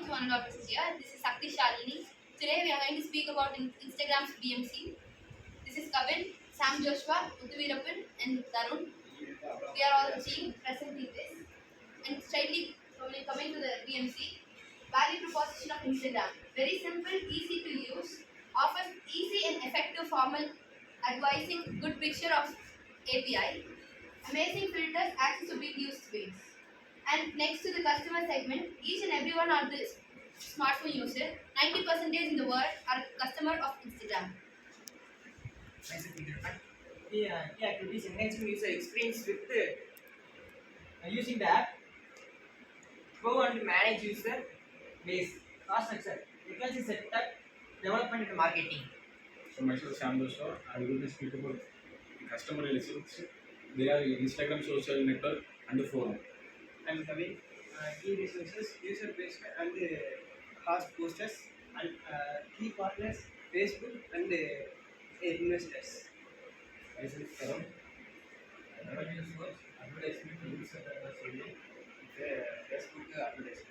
to one of us here. This is Sakti Shalini. Today we are going to speak about Instagram's BMC. This is Kavin, Sam Joshua, Uthuvirappan and Tarun. We are all the team present in this. And straightly coming to the BMC. Value proposition of Instagram. Very simple, easy to use. Offers easy and effective formal advising, good picture of API. Amazing filters, access to big use space. And next to the customer segment, each and every one of the smartphone user, 90% in the world are customer of Instagram. Activities enhancing user experience with using the app. Go and manage user base, cost structure, technology setup, development and marketing. So myself Sam Joshua, I will going to speak about the customer relationship. They are Instagram social network and the forum. I'm Kavin. Key resources, user base and host posters and key partners, Facebook and investors. Myself Tarun. Advertisement user Facebook advertisement.